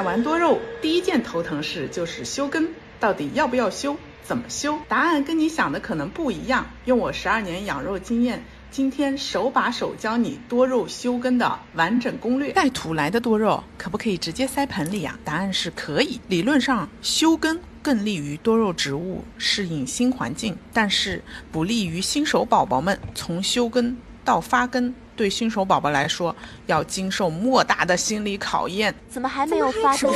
养完多肉，第一件头疼事就是修根，到底要不要修？怎么修？答案跟你想的可能不一样。用我12年养肉经验，今天手把手教你多肉修根的完整攻略。带土来的多肉可不可以直接塞盆里啊？答案是可以。理论上修根更利于多肉植物适应新环境，但是不利于新手宝宝们从修根到发根。对新手宝宝来说，要经受莫大的心理考验。怎么还没有发根？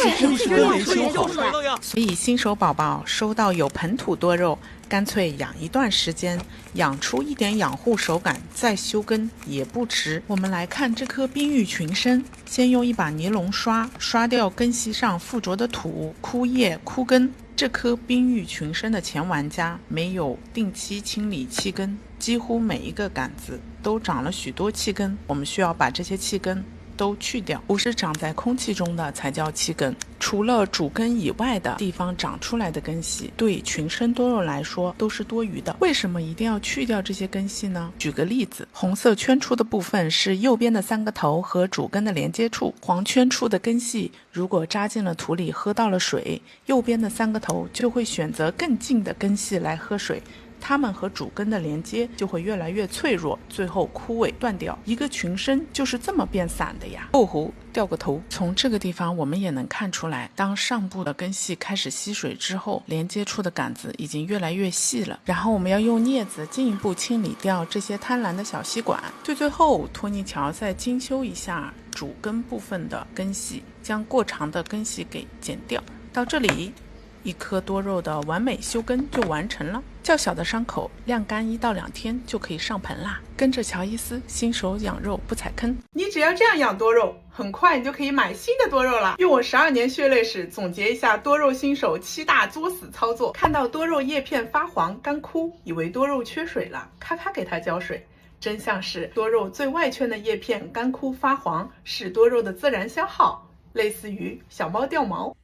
所以新手宝宝收到有盆土多肉，干脆养一段时间，养出一点养护手感，再修根也不迟。我们来看这棵冰玉群参，先用一把尼龙刷掉根系上附着的土、枯叶、枯根。这棵冰玉群参的前玩家没有定期清理气根，几乎每一个杆子都长了许多气根，我们需要把这些气根都去掉，不是长在空气中的才叫气根。除了主根以外的地方长出来的根系，对群参多肉来说都是多余的。为什么一定要去掉这些根系呢？举个例子，红色圈出的部分是右边的3个头和主根的连接处，黄圈出的根系如果扎进了土里喝到了水，右边的3个头就会选择更近的根系来喝水，它们和主根的连接就会越来越脆弱，最后枯萎断掉。一个群参就是这么变散的呀。后湖掉个头，从这个地方我们也能看出来，当上部的根系开始吸水之后，连接处的杆子已经越来越细了。然后我们要用镊子进一步清理掉这些贪婪的小吸管。最后托尼乔再精修一下主根部分的根系，将过长的根系给剪掉。到这里，一颗多肉的完美修根就完成了。较小的伤口晾干1到2天就可以上盆啦。跟着乔伊斯，新手养肉不踩坑。你只要这样养多肉，很快你就可以买新的多肉了。用我12年血泪史总结一下多肉新手7大作死操作。看到多肉叶片发黄干枯，以为多肉缺水了，咔咔给它浇水。真相是多肉最外圈的叶片干枯发黄是多肉的自然消耗，类似于小猫掉毛。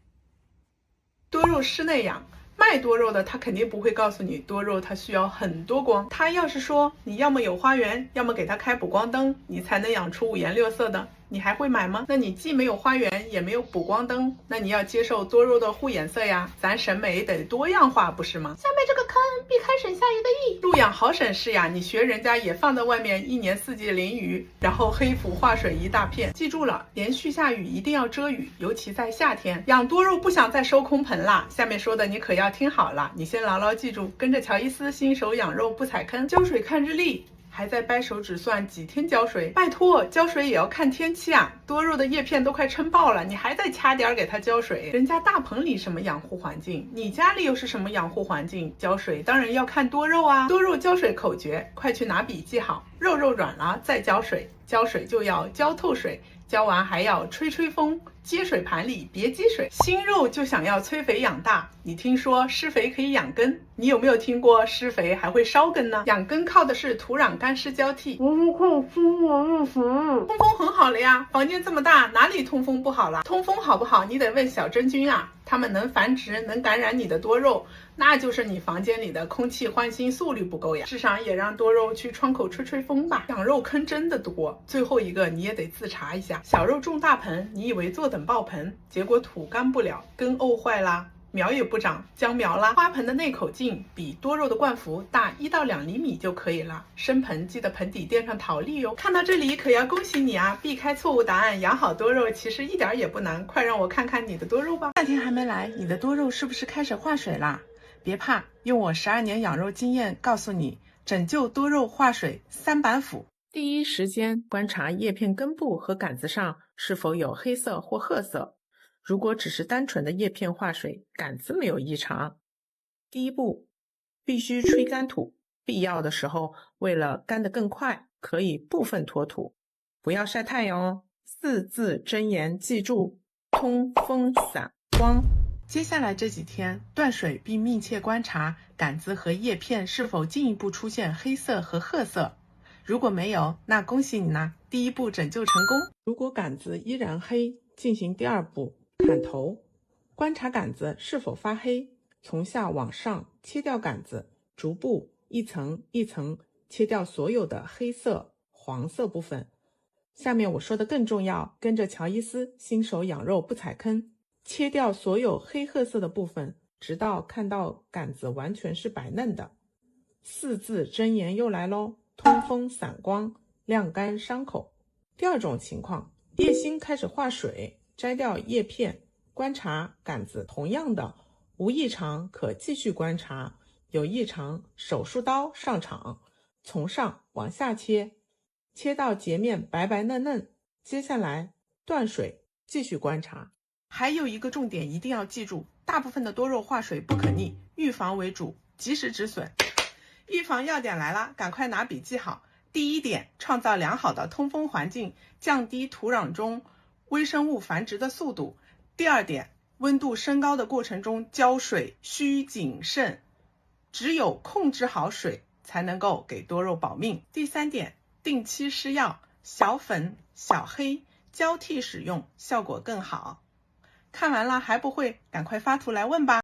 多肉室内养，卖多肉的他肯定不会告诉你多肉它需要很多光。他要是说你要么有花园，要么给它开补光灯，你才能养出5颜6色的，你还会买吗？那你既没有花园也没有补光灯，那你要接受多肉的护颜色呀。咱审美得多样化不是吗？下面这个坑避开省下1个亿。入养好省事呀，你学人家也放在外面1年4季淋雨，然后黑土化水一大片。记住了，连续下雨一定要遮雨，尤其在夏天。养多肉不想再收空盆啦，下面说的你可要听好了，你先牢牢记住，跟着乔伊斯新手养肉不踩坑。浇水看日历，还在掰手指算几天浇水，拜托，浇水也要看天气啊！多肉的叶片都快撑爆了，你还在掐点给它浇水？人家大棚里什么养护环境，你家里又是什么养护环境？浇水当然要看多肉啊！多肉浇水口诀，快去拿笔记好：肉软了再浇水，浇水就要浇透水，浇完还要吹风，接水盘里别积水。新肉就想要催肥养大，你听说施肥可以养根，你有没有听过施肥还会烧根呢？养根靠的是土壤干湿交替，不是靠风啊日食。通风很好了呀，房间这么大，哪里通风不好了？通风好不好，你得问小真菌啊，它们能繁殖，能感染你的多肉，那就是你房间里的空气换新速率不够呀。至少也让多肉去窗口吹风吧。养肉坑真的多。最后一个你也得自查一下，小肉种大盆，你以为坐等爆盆，结果土干不了，根沤坏啦，苗也不长，僵苗啦。花盆的内口径比多肉的灌幅大1到2厘米就可以了。生盆记得盆底垫上陶粒哦。看到这里可要恭喜你啊，避开错误答案，养好多肉其实一点也不难。快让我看看你的多肉吧。夏天还没来，你的多肉是不是开始化水啦？别怕，用我12年养肉经验告诉你，拯救多肉化水3板斧。第一时间观察叶片根部和杆子上是否有黑色或褐色，如果只是单纯的叶片化水，杆子没有异常。第一步，必须吹干土，必要的时候为了干得更快，可以部分脱土，不要晒太阳哦。4字真言记住：通风散光。接下来这几天断水，并密切观察杆子和叶片是否进一步出现黑色和褐色。如果没有，那恭喜你呢，第一步拯救成功。如果杆子依然黑，进行第2步，砍头。观察杆子是否发黑，从下往上切掉杆子，逐步一层一层切掉所有的黑色、黄色部分。下面我说的更重要，跟着乔伊斯新手养肉不踩坑，切掉所有黑褐色的部分，直到看到杆子完全是白嫩的。四字真言又来咯，通风散光，晾干伤口。第二种情况，叶心开始化水，摘掉叶片，观察杆子同样的，无异常可继续观察，有异常手术刀上场，从上往下切，切到截面白白嫩嫩，接下来断水继续观察。还有一个重点一定要记住，大部分的多肉化水不可逆，预防为主，及时止损。预防要点来了，赶快拿笔记好。第一点，创造良好的通风环境，降低土壤中微生物繁殖的速度。第二点，温度升高的过程中浇水需谨慎，只有控制好水，才能够给多肉保命。第三点，定期施药，小粉、小黑交替使用，效果更好。看完了还不会，赶快发图来问吧。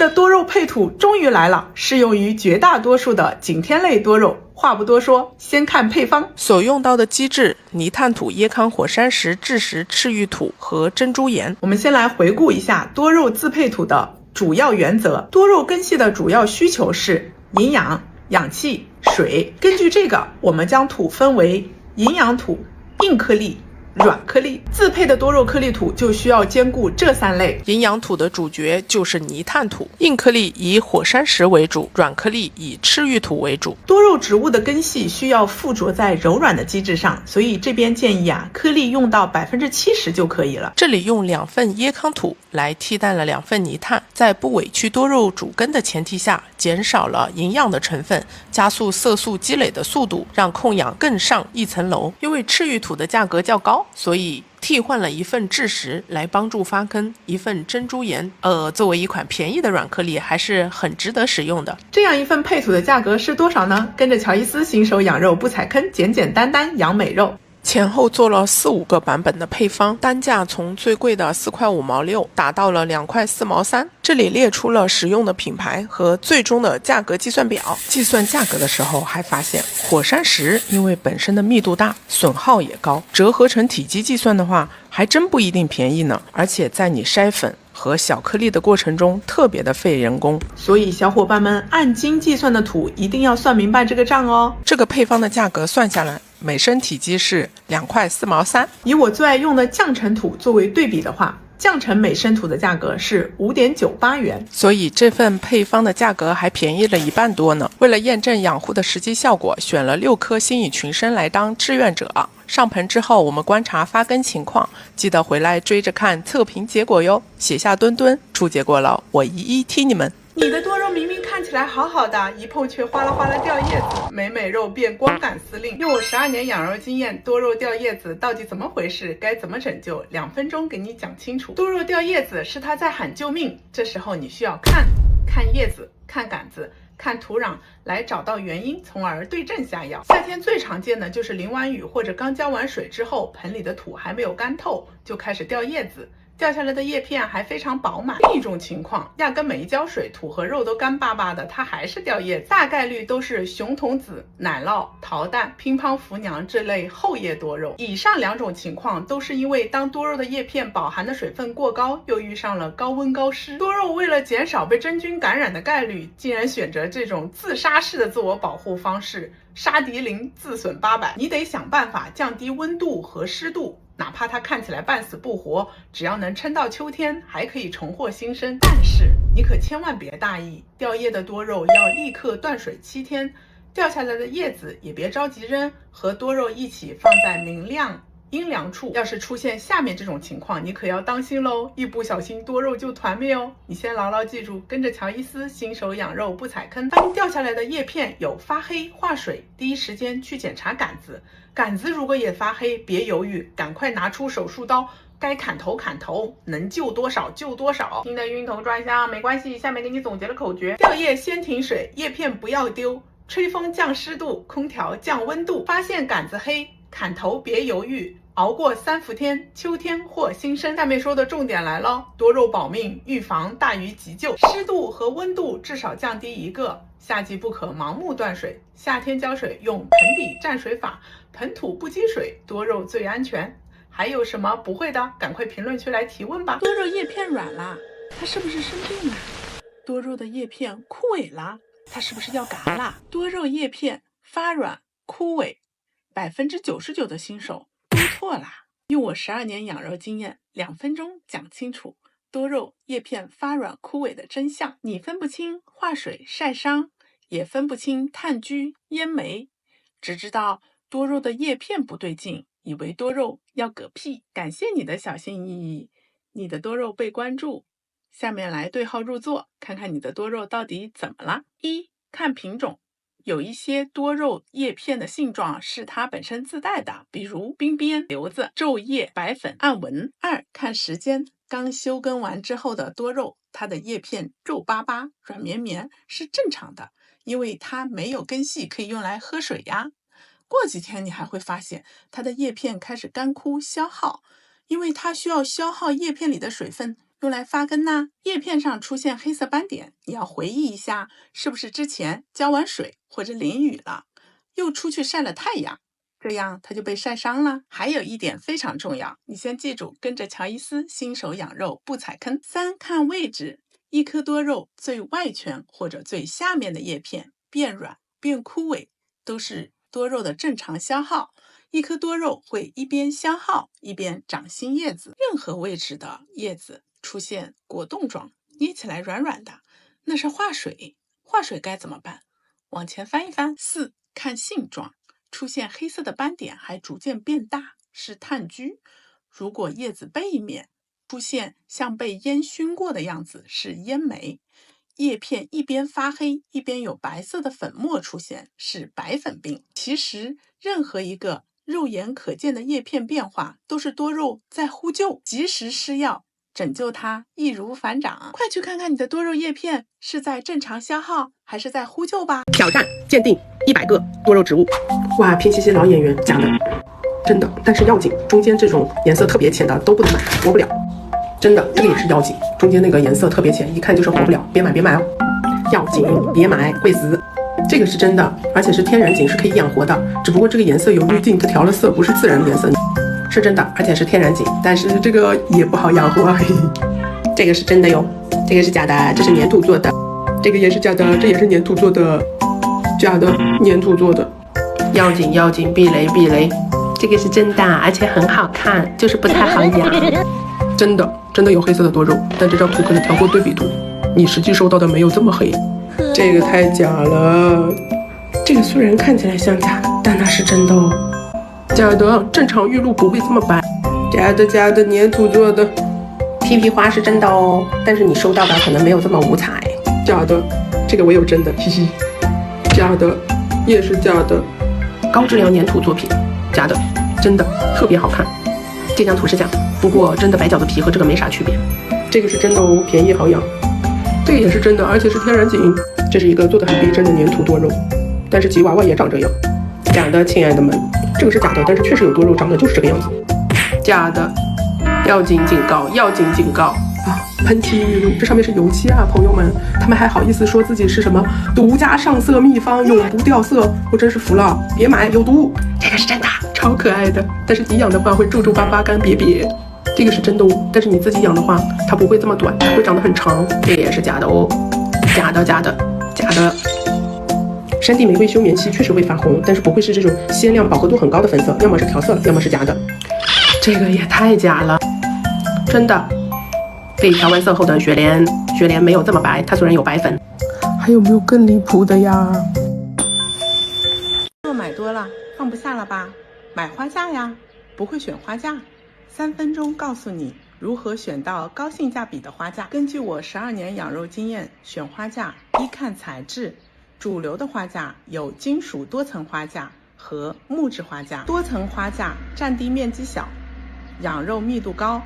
的多肉配土终于来了，适用于绝大多数的景天类多肉。话不多说，先看配方。所用到的基质：泥炭土、椰糠、火山石、蛭石、赤玉土和珍珠岩。我们先来回顾一下多肉自配土的主要原则。多肉根系的主要需求是营养、氧气、水。根据这个，我们将土分为营养土、硬颗粒、软颗粒。自配的多肉颗粒土就需要兼顾这三类。营养土的主角就是泥炭土，硬颗粒以火山石为主，软颗粒以赤玉土为主。多肉植物的根系需要附着在柔软的基质上，所以这边建议颗粒用到70%就可以了。这里用2份椰糠土来替代了2份泥炭，在不委屈多肉主根的前提下，减少了营养的成分，加速色素积累的速度，让控氧更上一层楼。因为赤玉土的价格较高，所以替换了1份蛭石来帮助发根，1份珍珠岩。作为一款便宜的软颗粒，还是很值得使用的。这样一份配土的价格是多少呢？跟着乔伊斯新手养肉不踩坑，简简单单养美肉。前后做了4-5个版本的配方，单价从最贵的4块5毛6打到了2块4毛3。这里列出了使用的品牌和最终的价格计算表。计算价格的时候还发现，火山石因为本身的密度大，损耗也高，折合成体积计算的话，还真不一定便宜呢。而且在你筛粉和小颗粒的过程中特别的费人工，所以小伙伴们按斤计算的土一定要算明白这个账哦。这个配方的价格算下来，每升体积是2块4毛3。以我最爱用的降尘土作为对比的话，降成每升土的价格是5.98元，所以这份配方的价格还便宜了1半多呢。为了验证养护的实际效果，选了6棵新乙群参来当志愿者。上盆之后，我们观察发根情况，记得回来追着看测评结果哟。写下墩墩，出结果了，我一一踢你们。你的多肉明明看起来好好的，一碰却哗啦哗啦掉叶子，美美肉变光杆司令。用我12年养肉经验，多肉掉叶子到底怎么回事？该怎么拯救？2分钟给你讲清楚。多肉掉叶子是它在喊救命，这时候你需要看叶子，看杆子，看土壤，来找到原因，从而对症下药。夏天最常见的就是淋完雨或者刚浇完水之后，盆里的土还没有干透，就开始掉叶子。掉下来的叶片还非常饱满。另一种情况，压根没浇水，土和肉都干巴巴的，它还是掉叶子，大概率都是熊童子、奶酪、桃蛋、乒乓福娘这类后叶多肉。以上2种情况都是因为当多肉的叶片饱含的水分过高，又遇上了高温高湿，多肉为了减少被真菌感染的概率，竟然选择这种自杀式的自我保护方式，杀敌0，自损800。你得想办法降低温度和湿度，哪怕它看起来半死不活，只要能撑到秋天，还可以重获新生。但是你可千万别大意，掉叶的多肉要立刻断水7天，掉下来的叶子也别着急扔，和多肉一起放在明亮阴凉处。要是出现下面这种情况，你可要当心喽，一不小心多肉就团灭哦。你先牢牢记住，跟着乔伊斯新手养肉不踩坑。当掉下来的叶片有发黑化水，第一时间去检查杆子，杆子如果也发黑，别犹豫，赶快拿出手术刀，该砍头砍头，能救多少救多少。听得晕头转向没关系，下面给你总结了口诀：掉叶先停水，叶片不要丢，吹风降湿度，空调降温度。发现杆子黑，砍头别犹豫，熬过3伏天，秋天获新生。下面说的重点来了，多肉保命，预防大于急救。湿度和温度至少降低1个，夏季不可盲目断水，夏天浇水用盆底蘸水法，盆土不积水，多肉最安全。还有什么不会的，赶快评论区来提问吧。多肉叶片软啦，它是不是生病了？多肉的叶片枯萎啦，它是不是要嘎啦？多肉叶片发软枯萎，99%的新手都错啦。用我12年养肉经验，2分钟讲清楚多肉叶片发软枯萎的真相。你分不清化水晒伤，也分不清炭疽烟霉，只知道多肉的叶片不对劲，以为多肉要嗝屁。感谢你的小心翼翼，你的多肉被关注。下面来对号入座，看看你的多肉到底怎么了。1. 看品种，有一些多肉叶片的性状是它本身自带的，比如冰边、瘤子、皱叶、白粉、暗纹。2. 看时间，刚休耕完之后的多肉，它的叶片皱巴巴、软绵绵是正常的，因为它没有根系可以用来喝水呀。过几天你还会发现它的叶片开始干枯消耗，因为它需要消耗叶片里的水分用来发根呐。叶片上出现黑色斑点，你要回忆一下，是不是之前浇完水或者淋雨了，又出去晒了太阳，这样它就被晒伤了。还有一点非常重要，你先记住，跟着乔伊斯新手养肉不踩坑。3. 看位置，一颗多肉最外圈或者最下面的叶片变软变枯萎，都是多肉的正常消耗。一颗多肉会一边消耗一边长新叶子，任何位置的叶子出现果冻状，捏起来软软的，那是化水。化水该怎么办？往前翻一翻。4. 看性状，出现黑色的斑点还逐渐变大，是炭疽。如果叶子背面出现像被烟熏过的样子，是烟霉。叶片一边发黑一边有白色的粉末出现，是白粉病。其实任何一个肉眼可见的叶片变化都是多肉在呼救，及时施药拯救它易如反掌。快去看看你的多肉叶片是在正常消耗还是在呼救吧。挑战鉴定100个多肉植物。哇，拼夕夕老演员，假的，真的，但是要紧，中间这种颜色特别浅的都不能买，活不了。真的，这个也是要紧，中间那个颜色特别浅，一看就是活不了，别买哦，要紧，别买，会死。这个是真的，而且是天然锦，是可以养活的，只不过这个颜色有滤镜，它调了色，不是自然的颜色，是真的，而且是天然锦，但是这个也不好养活。这个是真的哟，这个是假的，这是粘土做的，这个也是假的，这也是粘土做的，假的，粘土做的。要紧要紧，避雷避雷。这个是真的，而且很好看，就是不太好养。真的。真的有黑色的多肉，但这张图可能调过对比图，你实际收到的没有这么黑。这个太假了，这个虽然看起来像假的，但那是真的哦。假的，正常玉露不会这么白。假的，粘土做的。TP 花是真的哦，但是你收到的可能没有这么五彩。假的，这个我有真的，嘻嘻。假的，也是假的。高质量粘土作品，假的，真的特别好看。这张图是假，不过真的白饺子皮和这个没啥区别。这个是真的哦，便宜好养。这个也是真的，而且是天然锦。这是一个做的很逼真的粘土多肉，但是吉娃娃也长这样。假的，亲爱的们，这个是假的，但是确实有多肉长得就是这个样子。假的，要紧警告，要紧警告啊！喷漆玉露，这上面是油漆啊，朋友们，他们还好意思说自己是什么独家上色秘方，永不掉色，我真是服了，别买，有毒。这个是真的，超可爱的，但是你养的话会皱皱巴巴、干瘪瘪。这个是真的哦，但是你自己养的话，它不会这么短，它会长得很长。这个也是假的哦，假的。山地玫瑰休眠期确实会发红，但是不会是这种鲜亮、饱和度很高的粉色，要么是调色，要么是假的。这个也太假了，真的。被调完色后的雪莲没有这么白，它虽然有白粉。还有没有更离谱的呀？买多了，放不下了吧？买花架呀！不会选花架？3分钟告诉你如何选到高性价比的花架。根据我12年养肉经验，选花架一看材质，主流的花架有金属多层花架和木质花架。多层花架占地面积小，养肉密度高，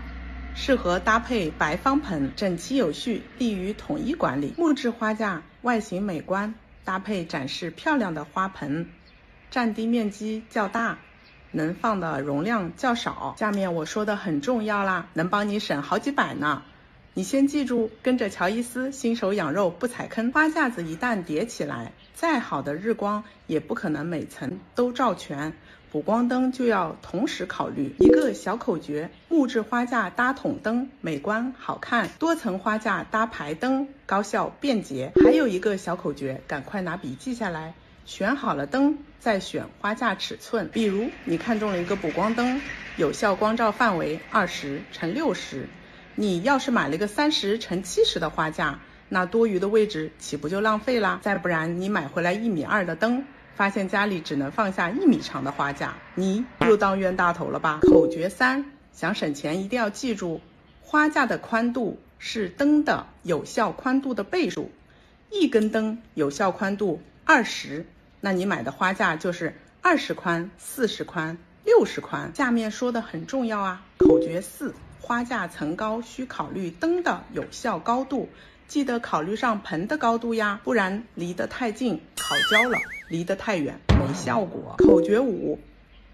适合搭配白方盆，整齐有序，利于统一管理。木质花架外形美观，搭配展示漂亮的花盆，占地面积较大，能放的容量较少。下面我说的很重要啦，能帮你省好几百呢。你先记住，跟着乔伊斯新手养肉不踩坑。花架子一旦叠起来，再好的日光也不可能每层都照全，补光灯就要同时考虑。一个小口诀：木质花架搭筒灯，美观好看；多层花架搭排灯，高效便捷。还有一个小口诀，赶快拿笔记下来。选好了灯，再选花架尺寸。比如你看中了一个补光灯，有效光照范围20×60，你要是买了一个30×70的花架，那多余的位置岂不就浪费啦？再不然你买回来1.2米的灯，发现家里只能放下1米长的花架，你又当冤大头了吧？口诀3，想省钱一定要记住，花架的宽度是灯的有效宽度的倍数，一根灯有效宽度20，那你买的花架就是20宽、40宽、60宽。下面说的很重要啊，口诀4，花架层高需考虑灯的有效高度，记得考虑上盆的高度呀，不然离得太近烤焦了，离得太远没效果。口诀5，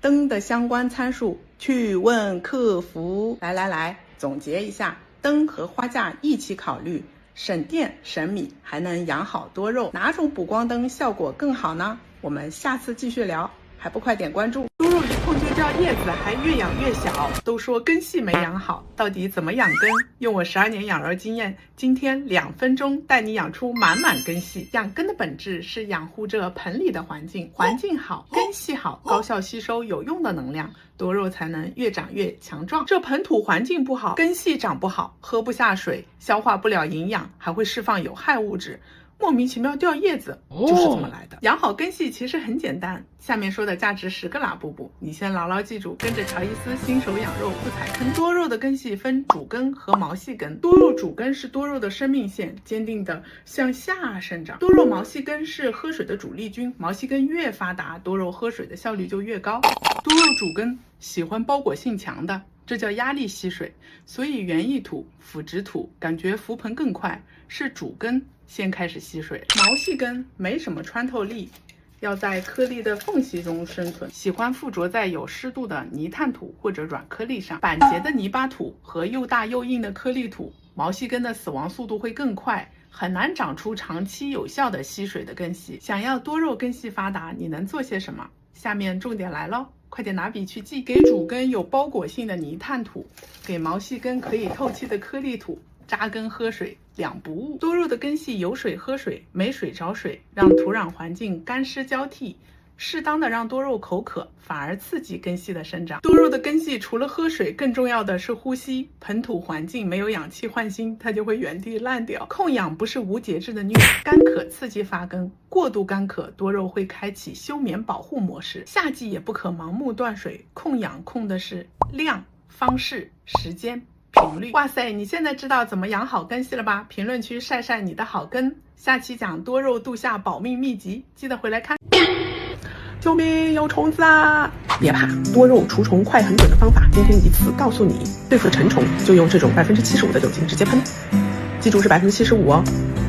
灯的相关参数去问客服。来，总结一下，灯和花架一起考虑，省电省米，还能养好多肉。哪种补光灯效果更好呢？我们下次继续聊，还不快点关注。多肉一碰就掉叶子，还越养越小，都说根系没养好，到底怎么养根？用我12年养肉经验，今天2分钟带你养出满满根系。养根的本质是养护这盆里的环境，环境好，根系好，高效吸收有用的能量，多肉才能越长越强壮。这盆土环境不好，根系长不好，喝不下水，消化不了营养，还会释放有害物质，莫名其妙掉叶子，就是这么来的。养好根系其实很简单，下面说的价值10个拉布布，你先牢牢记住，跟着乔伊斯新手养肉不踩坑。多肉的根系分主根和毛细根，多肉主根是多肉的生命线，坚定的向下生长。多肉毛细根是喝水的主力军，毛细根越发达，多肉喝水的效率就越高。多肉主根喜欢包裹性强的，这叫压力吸水，所以园艺土、腐殖土感觉浮盆更快，是主根先开始吸水。毛细根没什么穿透力，要在颗粒的缝隙中生存，喜欢附着在有湿度的泥炭土或者软颗粒上。板结的泥巴土和又大又硬的颗粒土，毛细根的死亡速度会更快，很难长出长期有效的吸水的根系。想要多肉根系发达，你能做些什么？下面重点来咯，快点拿笔去记。给主根有包裹性的泥炭土，给毛细根可以透气的颗粒土，扎根喝水2不误。多肉的根系有水喝水，没水找水，让土壤环境干湿交替，适当的让多肉口渴，反而刺激根系的生长。多肉的根系除了喝水，更重要的是呼吸。盆土环境没有氧气换新，它就会原地烂掉。控氧不是无节制的虐，干渴刺激发根，过度干渴，多肉会开启休眠保护模式。夏季也不可盲目断水，控氧控的是量、方式、时间、频率。哇塞，你现在知道怎么养好根系了吧？评论区晒晒你的好根。下期讲多肉度夏保命秘籍，记得回来看。救命，有虫子啊！别怕，多肉除虫快很准的方法，今天一次告诉你。对付成虫就用这种75%的酒精直接喷，记住是75%哦。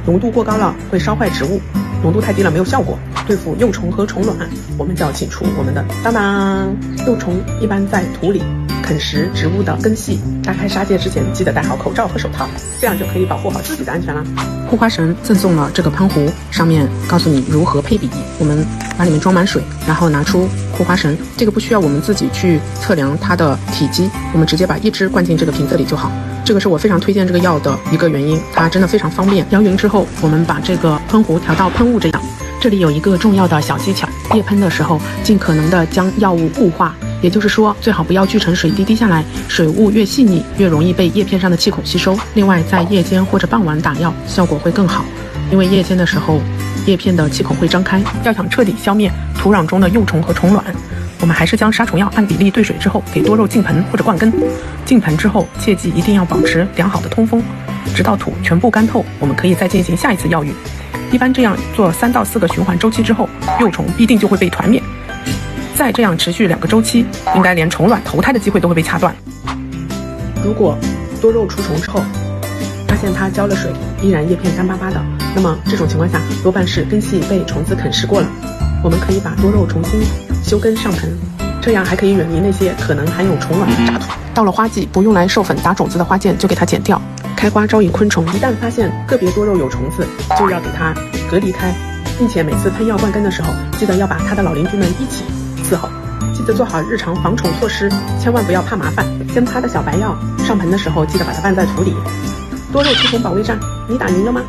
浓度过高了会烧坏植物，浓度太低了没有效果。对付幼虫和虫卵，我们就要请出我们的当当。幼虫一般在土里啃食植物的根系，打开沙介之前记得戴好口罩和手套，这样就可以保护好自己的安全啦。护花神赠送了这个喷壶，上面告诉你如何配比。我们把里面装满水，然后拿出护花神，这个不需要我们自己去测量它的体积，我们直接把一支灌进这个瓶子里就好。这个是我非常推荐这个药的一个原因，它真的非常方便。摇匀之后，我们把这个喷壶调到喷雾这样。这里有一个重要的小技巧，液喷的时候尽可能的将药物雾化，也就是说最好不要聚成水滴滴下来，水雾越细腻越容易被叶片上的气孔吸收。另外在夜间或者傍晚打药效果会更好，因为夜间的时候叶片的气孔会张开。要想彻底消灭土壤中的幼虫和虫卵，我们还是将杀虫药按比例兑水之后给多肉浸盆或者灌根。浸盆之后切记一定要保持良好的通风，直到土全部干透，我们可以再进行下一次药浴。一般这样做3到4个循环周期之后，幼虫必定就会被团灭。再这样持续2个周期，应该连虫卵投胎的机会都会被掐断。如果多肉除虫之后发现它浇了水依然叶片干巴巴的，那么这种情况下多半是根系被虫子啃食过了。我们可以把多肉重新修根上盆，这样还可以远离那些可能含有虫卵的渣土。到了花季，不用来授粉打种子的花剑就给它剪掉。开花招引昆虫，一旦发现个别多肉有虫子，就要给它隔离开，并且每次喷药灌根的时候，记得要把它的老邻居们一起伺候。记得做好日常防虫措施，千万不要怕麻烦。跟它的小白药上盆的时候，记得把它拌在土里。多肉除虫保卫战，你打赢了吗？